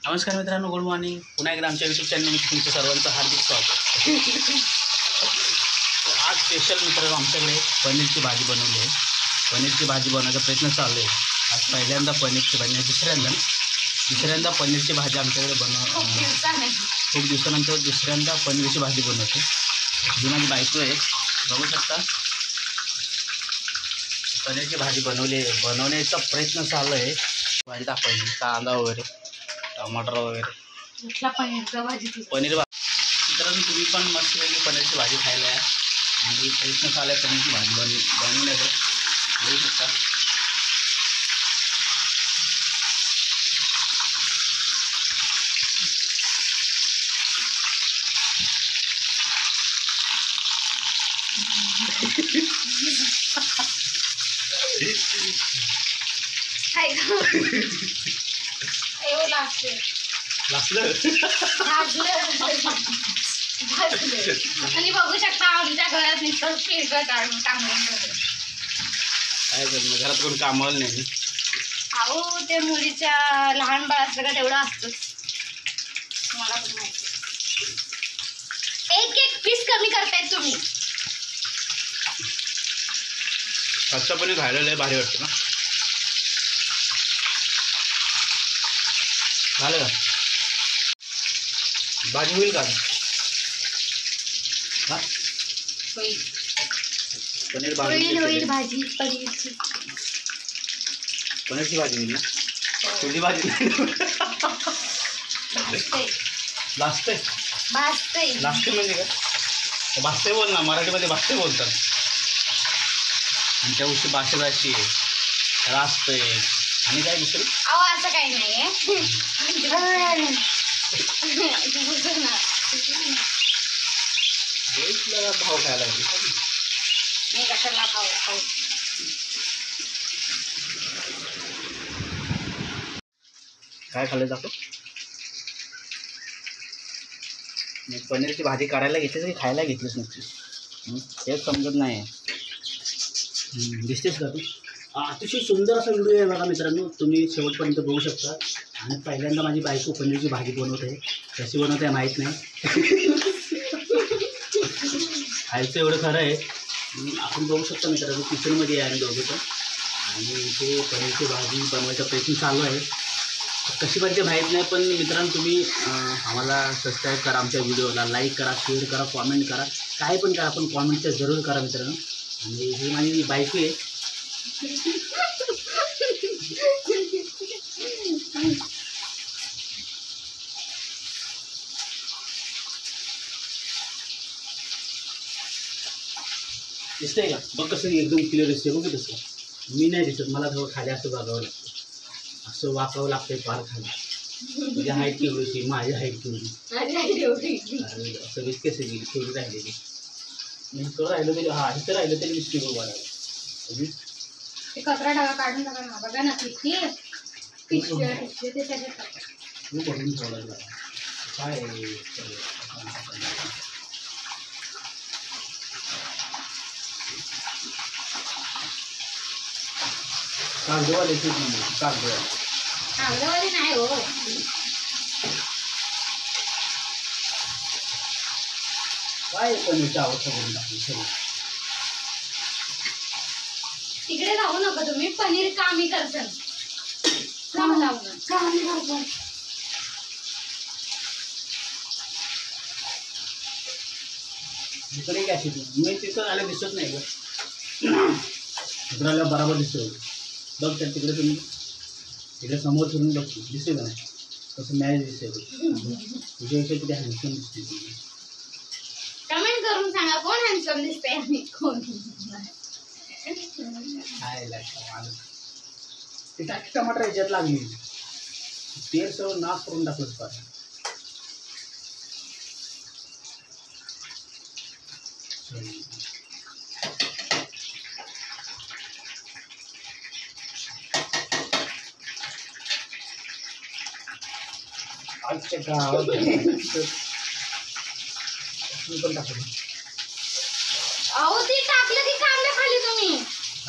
नमस्कार मित्रांनो, good morning. पुन्हा एकदा आमच्या यूट्यूब चॅनलमध्ये तुमचं सर्वांचं हार्दिक स्वागत. आज स्पेशल मित्रांनो आमच्याकडे पनीरची भाजी बनवली आहे. पनीरची भाजी बनवायचा प्रयत्न चालू आहे. आज पहिल्यांदा पनीरची भाजी, दुसऱ्यांदा पनीरची भाजी आमच्याकडे खूप दिवसानंतर दुसऱ्यांदा पनीरची भाजी बनवते. ही माझी बायको आहे, बघू शकता. पनीरची भाजी बनवण्याचा प्रयत्न चालू आहे. भाजी दाखवायची, कांदा वगैरे, टमाटर वगैरे, पनीर मित्रांनो तुम्ही पण मस्तपैकी पनीरची भाजी खायला या. आणि प्रयत्न चालू आहे पनीरची भाजी बनवण्याचं, बघू शकता. आणि बघू शकता आमच्या घरात नुसतं पिळगं काढून टांगून काय करणार, घरात कोण कामाला नाही. अहो ते मुलीच्या लहान बाळ असलं का तेवढं असतंच. मला पण माहिती. एक पीस कमी करतायत तुम्ही. कच्चा पनीर खायला लय भारी वाटतं ना. झालं का भाजी होईल का? पनीर होईल भाजी. पनीरची भाजी होईल ना. तुझी भाजी भाजते म्हणजे काय? भाजते बोल ना, मराठीमध्ये भाजते बोलतात. आणि त्या गोष्टी भाषेत अशी आहे, राजते आणि काय दुसरं. अहो असं काही नाहीये. भाव खायला लागली मी कशाला खाऊ. काय खाल्लं जातो. पनीरची भाजी करायला घेतलीस की खायला घेतलीस नक्की, तेच समजत नाही. दिसतेस का तू? अतिशय सुंदर असा व्हिडिओ आहे बघा मित्रांनो, तुम्ही शेवटपर्यंत बघू शकता. आणि पहिल्यांदा माझी बायको पनीरची भाजी बनवत आहे. कशी बनवते आहे माहीत नाही. खायचं एवढं खरं आहे. आपण बघू शकता मित्रांनो, किचनमध्ये आहे आम्ही दोघं पण. आणि इथे पनीरची भाजी बनवायचा प्रयत्न चालू आहे. कशी बनते माहीत नाही, पण मित्रांनो तुम्ही आम्हाला सबस्क्राईब करा, आमच्या व्हिडिओला लाईक करा, शेअर करा, कॉमेंट करा, काय पण करा, पण कॉमेंट तर जरूर करा मित्रांनो. आणि ही माझी बायको आहे. दिसतंय का? बघ कसं एकदम क्लिअर दिसते. बघ तसं मी नाही दिसत, मला थोडं खाली असं बघावं लागतं, असं वाकावं लागतंय फार खाली. तुझ्या हाईट केवढी, माझी हाईट केवढी, असं विस्केस थोडी राहिलेली. इथं राहिलं तरी इथं राहिलं तरी विस्की उभा राहिला. कचरा डागा काढून टाका ना. बघा ना किती भरून ठेवला काय. कागदवाले कागदवाली नाही हो. काय पनीरची अवस्था करून टाकली सगळं. तिकडे जाऊ नका तुम्ही. पनीर कामी करतात. इकडे काय मी तिथं आलं दिसत नाही का? तिकडे आल्यावर बरोबर दिसतो. बघ त्या तिकडे तुम्ही तिकडे समोर फिरून बघतो, दिसते का नाही? कसं मॅच दिसते. तुझ्या इथे किती हँडसम दिसते. कमेंट करून सांगा कोण हँडसम दिसते आणि कोण ते टाकी टमाटर याच्यात लागली, तेल सगळं नाश करून टाकलंच पाहिजे. आजच्या गावात पण टाकलं. अहो ते टाकलं की कांदा खाली तुम्ही.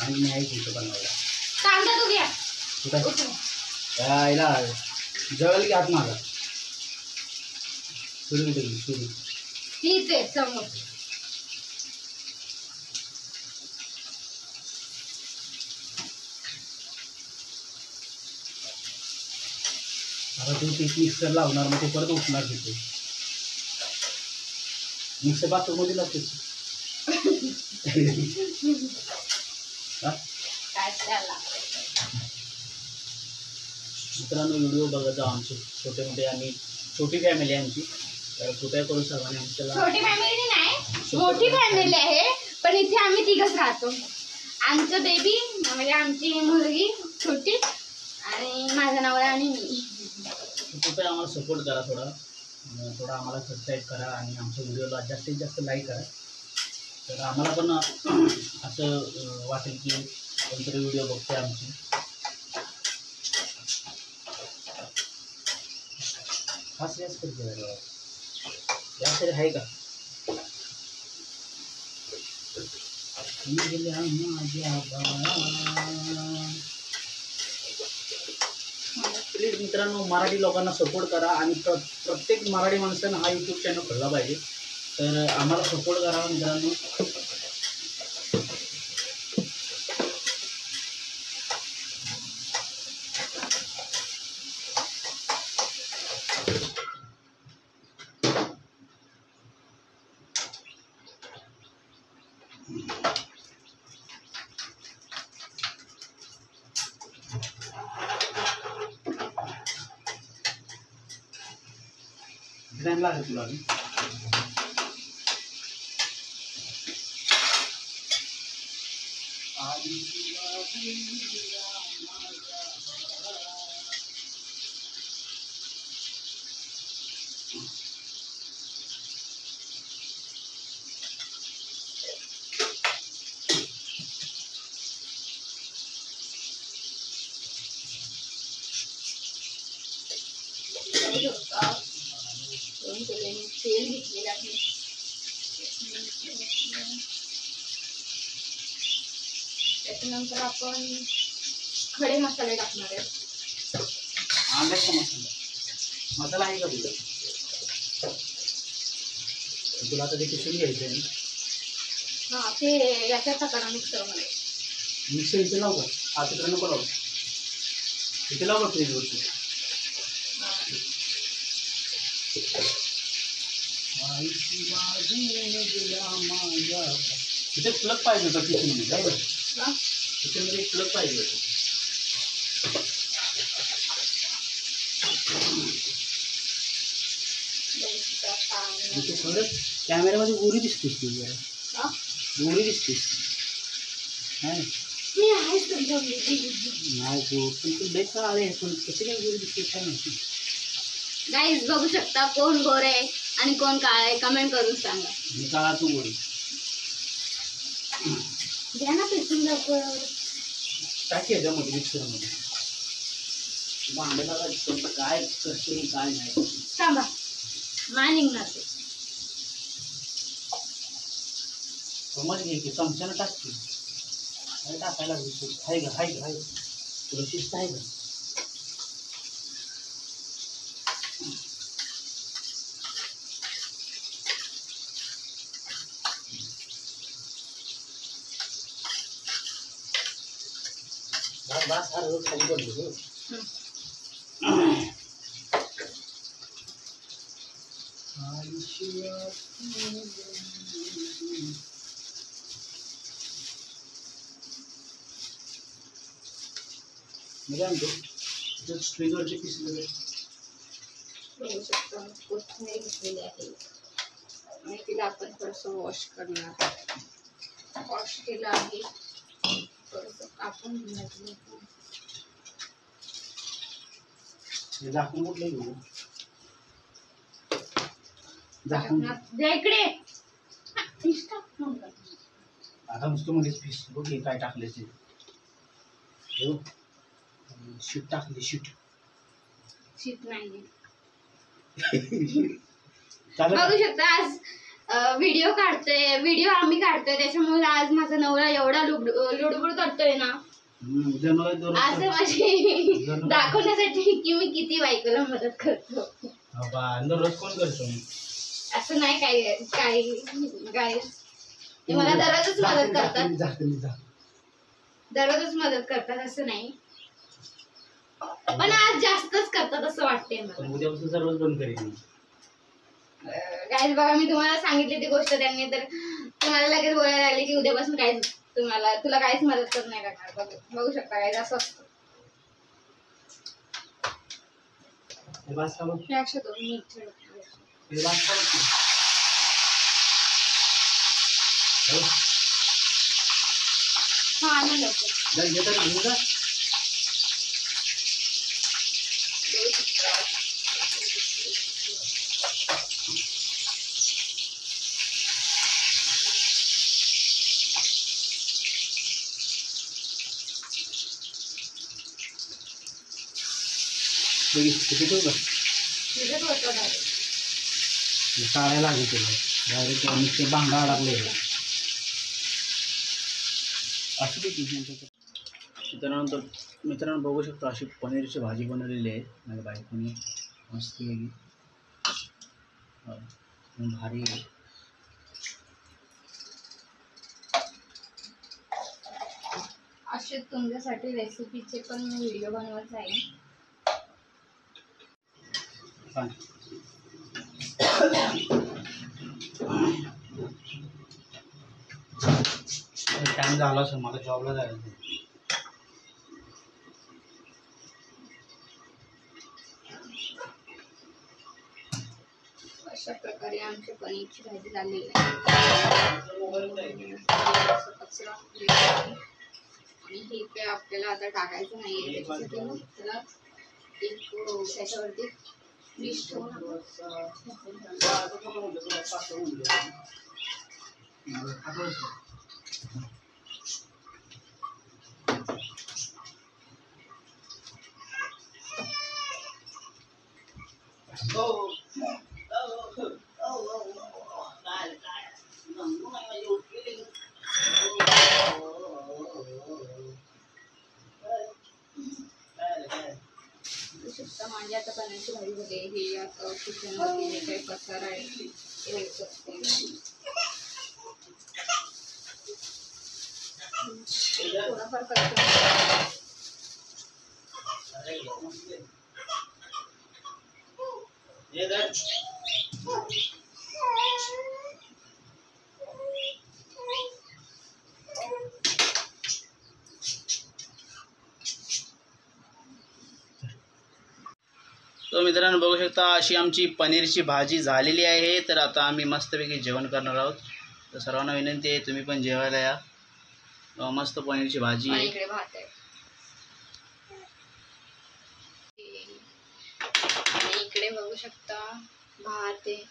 आणि नाही बनवायला कांदा तो घ्या. यायला जळाली की हात माझा सुरू सुरू तीच आहे समोर. आता तू ते मिक्सर लावणार मग ते परत उठणार तिथे मिक्सर बाथरूम मध्ये लागते मित्रांनो व्हिडिओ बघत जाऊ आमचे छोटे मोठे आणि छोटी फॅमिली आहे आमची तर कृपया करून सर्वांनी आमच्याला छोटी फॅमिली नाही मोठी फॅमिली आहे पण इथे आम्ही तिघच राहतो. आमचं बेबी म्हणजे आमची मुलगी छोटी आणि माझा नवरा आणि मी. कृपया आम्हाला सपोर्ट करा थोडा आम्हाला सबस्क्राईब करा आणि आमच्या व्हिडिओला जास्तीत जास्त लाईक करा तर आम्हाला पण असं वाटेल की कोणतरी व्हिडिओ बघते आमची. हा सिरियस करते या तरी आहे का प्लीज मित्रांनो मराठी लोकांना सपोर्ट करा आणि प्रत्येक मराठी माणसानं हा यूट्यूब चॅनल खोलला पाहिजे तर आम्हाला सपोर्ट करा मित्रांनो. टाइम लागेल तुला अजून तेल घेतलेलं आहे. त्याच्यानंतर आपण खडे मसाले टाकणार आहे. आंब्याचा मसाला आहे का तुला आता ते किसून घ्यायचं आहे. हा ते याच्यात टाकणार मिक्सरमध्ये. मिक्सर इथे लाव का हा तिकडे नको लावू इथे लाव का फ्रीजवरती. तिथे प्लग पाहिजे होता किचनमध्ये काय बरं किचनमध्ये प्लग पाहिजे होतं. खरंच कॅमेऱ्यामध्ये गोरी दिसतेस तू जरा गोरी दिसतेस नाही तू पण तू बेस आले पण कसे काय गोरी दिसतेस काय माहिती. गाईज बघू शकता कोण गोरे आहे आणि कोण काळा आहे कमेंट करून सांगा. मी काळा तू गोरी द्या ना पेसून लवकर टाकी ह्याच्यामध्ये मिक्सरमध्ये भांड्याला काय करते काय नाही थांबा मा निघणार ते. समज घे की चमच्यानं टाकते काय टाकायला लागली आहे का आहे का तुला शिस्त आहे का. बस हर रोज खाली पडलो फ्रीजवरचे पीस बघू शकता कोथिंबीर घेतलेली आहे आणि तिला आपण थोडंसं वॉश करणार. वॉश केलं आहे थोडंसं कापून घेण्याचं. झाकून कुठलं घेऊ इकडे आता नुसतं मध्येच पीस बघ काय टाकले ते शीट टाकली शीट नाही बघू शकता आज व्हिडिओ आम्ही काढतोय त्याच्यामुळे आज माझा नवरा एवढा लुडबुड करतोय ना जनावर दररोज असं माझी दाखवण्यासाठी की मी किती बायकोला मदत करतो. दररोज कोण करतो असं नाही काय काय काय ते मला दररोजच मदत करतात. दररोजच मदत करतात असं नाही, पण आज जास्तच करतात असं वाटतंय मला. उद्यापासून सर्वच बंद करेन. गाईज बघा, मी तुम्हाला सांगितली ती गोष्ट त्यांनी, तर तुम्हाला लगेच बोलायला लागले की उद्यापासून काय तुला काहीच मदत करत नाही करणार. बघू शकता गाईज, असं असतं. हा आनंद होतो. किती ठेवू का काढायला लागेल तुला डायरेक्ट नुसते भांडा अडकले. मित्रांनो बघू शकतो अशी पनीरची भाजी बनवलेली आहे माझ्या बायकोने मस्त वेगळी भारी. असे तुमच्यासाठी रेसिपीचे पण मी व्हिडिओ बनवत राहील. टाइम झाला असेल मला जॉबला जायचं. अशा प्रकारे आमची पनीरची भाजी झालेली आहे. आणि हे काय आपल्याला आता टाकायचं नाहीये, त्याच्यासाठी त्याला एक त्याच्यावरती डिश ठेवून माझी आता पनीरची भाजी झाली. हे आता किचनमध्ये जे काही पसार आहे ते होऊ शकते. थोडाफार करतो. तो मित्रांनो बघू शकता अशी आमची पनीरची भाजी झालेली आहे. तर आता आम्ही मस्तपैकी जेवण करणार आहोत. तर सर्वांना विनंती आहे तुम्ही पण जेवायला या. मस्त पनीरची भाजी आहे. इकडे भात आहे आणि इकडे बघू शकता भात आहे.